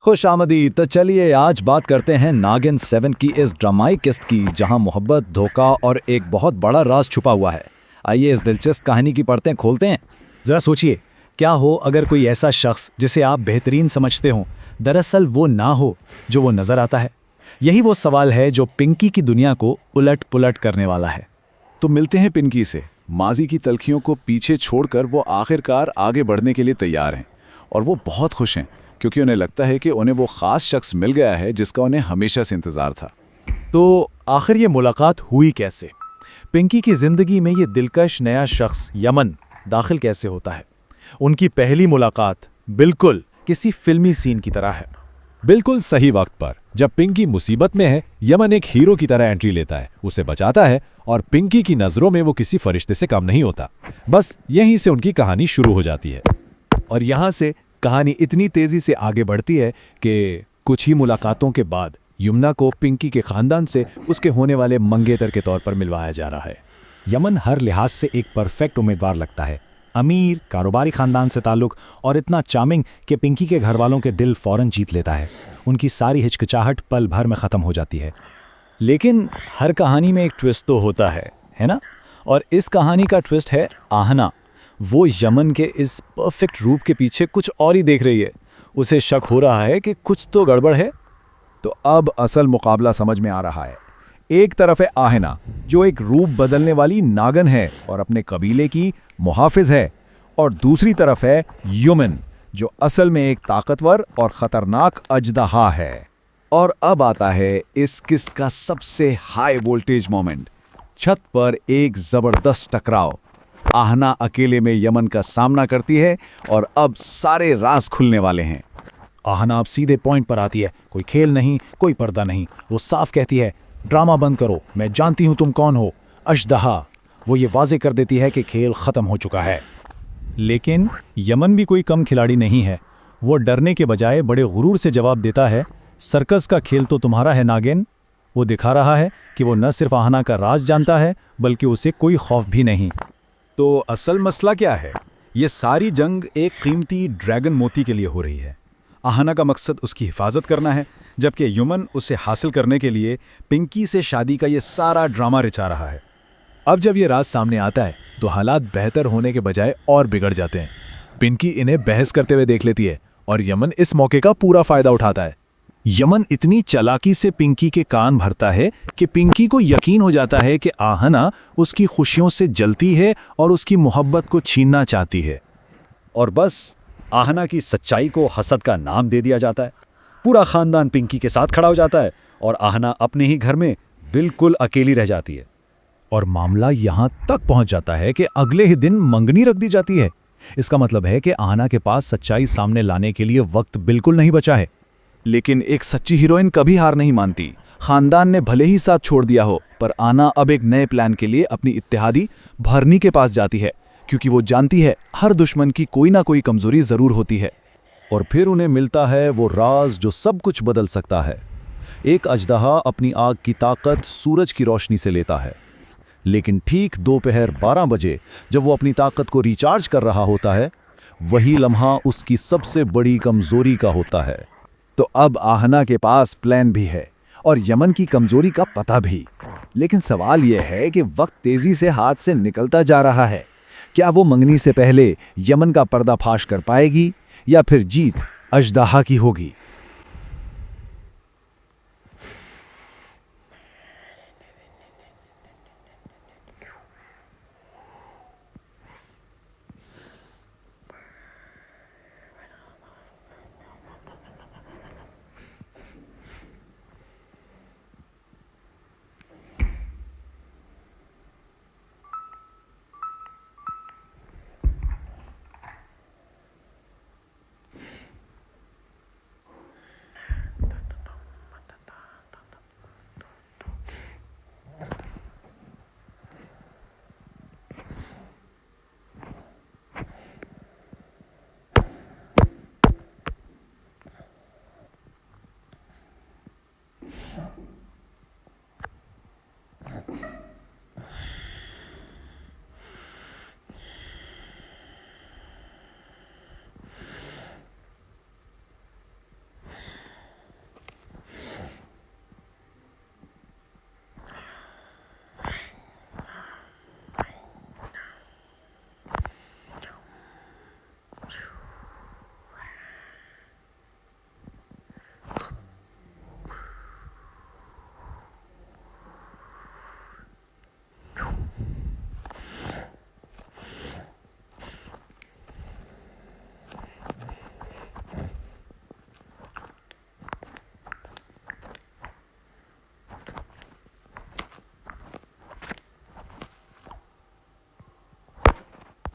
खुश आमदी। तो चलिए आज बात करते हैं नागिन 7 की इस ड्रामाई किस्त की, जहां मोहब्बत, धोखा और एक बहुत बड़ा राज छुपा हुआ है। आइए इस दिलचस्प कहानी की परतें खोलते हैं। जरा सोचिए, क्या हो अगर कोई ऐसा शख्स जिसे आप बेहतरीन समझते हो दरअसल वो ना हो जो वो नजर आता है। यही वो सवाल है जो पिंकी की दुनिया को उलट पुलट करने वाला है। तो मिलते हैं पिंकी से। माजी की तलखियों को पीछे छोड़कर वो आखिरकार आगे बढ़ने के लिए तैयार हैं और वो बहुत खुश हैं क्योंकि उन्हें लगता है कि उन्हें वो खास शख्स मिल गया है जिसका उन्हें हमेशा से इंतजार था। तो आखिर ये मुलाकात हुई कैसे? पिंकी की जिंदगी में ये दिलकश नया शख्स यमन दाखिल कैसे होता है? उनकी पहली मुलाकात बिल्कुल किसी फिल्मी सीन की तरह है। बिल्कुल सही वक्त पर जब पिंकी मुसीबत में है, यमन एक हीरो की तरह एंट्री लेता है, उसे बचाता है और पिंकी की नजरों में वो किसी फरिश्ते से कम नहीं होता। बस यहीं से उनकी कहानी शुरू हो जाती है। और यहाँ से कहानी इतनी तेजी से आगे बढ़ती है कि कुछ ही मुलाकातों के बाद यमुना को पिंकी के खानदान से उसके होने वाले मंगेतर के तौर पर मिलवाया जा रहा है। यमन हर लिहाज से एक परफेक्ट उम्मीदवार लगता है। अमीर, कारोबारी खानदान से ताल्लुक और इतना चार्मिंग कि पिंकी के घर वालों के दिल फौरन जीत लेता है। उनकी सारी हिचकिचाहट पल भर में ख़त्म हो जाती है। लेकिन हर कहानी में एक ट्विस्ट तो होता है ना? और इस कहानी का ट्विस्ट है आहना। वो यमन के इस परफेक्ट रूप के पीछे कुछ और ही देख रही है। उसे शक हो रहा है कि कुछ तो गड़बड़ है। तो अब असल मुकाबला समझ में आ रहा है। एक तरफ है आहना जो एक रूप बदलने वाली नागन है और अपने कबीले की मुहाफिज है, और दूसरी तरफ है यमन जो असल में एक ताकतवर और खतरनाक अजदहा है। और अब आता है इस किस्त का सबसे हाई वोल्टेज मोमेंट। छत पर एक जबरदस्त टकराव। आहना अकेले में यमन का सामना करती है और अब सारे राज खुलने वाले हैं। आहना अब सीधे पॉइंट पर आती है। कोई खेल नहीं, कोई पर्दा नहीं। वो साफ कहती है, ड्रामा बंद करो, मैं जानती हूं तुम कौन हो, अजदहा। वो ये वाजे कर देती है कि खेल खत्म हो चुका है। लेकिन यमन भी कोई कम खिलाड़ी नहीं है। वो डरने के बजाय बड़े गुरूर से जवाब देता है, सर्कस का खेल तो तुम्हारा है नागिन। वो दिखा रहा है कि वो न सिर्फ आहना का राज जानता है बल्कि उसे कोई खौफ भी नहीं। तो असल मसला क्या है? ये सारी जंग एक कीमती ड्रैगन मोती के लिए हो रही है। आहना का मकसद उसकी हिफाजत करना है, जबकि यमन उसे हासिल करने के लिए पिंकी से शादी का ये सारा ड्रामा रचा रहा है। अब जब ये राज सामने आता है तो हालात बेहतर होने के बजाय और बिगड़ जाते हैं। पिंकी इन्हें बहस करते हुए देख लेती है और यमन इस मौके का पूरा फायदा उठाता है। यमन इतनी चालाकी से पिंकी के कान भरता है कि पिंकी को यकीन हो जाता है कि आहना उसकी खुशियों से जलती है और उसकी मोहब्बत को छीनना चाहती है। और बस आहना की सच्चाई को हसद का नाम दे दिया जाता है। पूरा खानदान पिंकी के साथ खड़ा हो जाता है और आहना अपने ही घर में बिल्कुल अकेली रह जाती है। और मामला यहां तक पहुंच जाता है कि अगले ही दिन मंगनी रख दी जाती है। इसका मतलब है कि आहना के पास सच्चाई सामने लाने के लिए वक्त बिल्कुल नहीं बचा है। लेकिन एक सच्ची हीरोइन कभी हार नहीं मानती। खानदान ने भले ही साथ छोड़ दिया हो, पर आना अब एक नए प्लान के लिए अपनी इत्तेहादी भरनी के पास जाती है, क्योंकि वो जानती है हर दुश्मन की कोई ना कोई कमजोरी जरूर होती है। और फिर उन्हें मिलता है वो राज जो सब कुछ बदल सकता है। एक अजदहा अपनी आग की ताकत सूरज की रोशनी से लेता है, लेकिन ठीक दोपहर 12 बजे जब वो अपनी ताकत को रिचार्ज कर रहा होता है, वही लम्हा उसकी सबसे बड़ी कमजोरी का होता है। तो अब आहना के पास प्लान भी है और यमन की कमजोरी का पता भी। लेकिन सवाल यह है कि वक्त तेजी से हाथ से निकलता जा रहा है। क्या वो मंगनी से पहले यमन का पर्दाफाश कर पाएगी या फिर जीत अजदहा की होगी?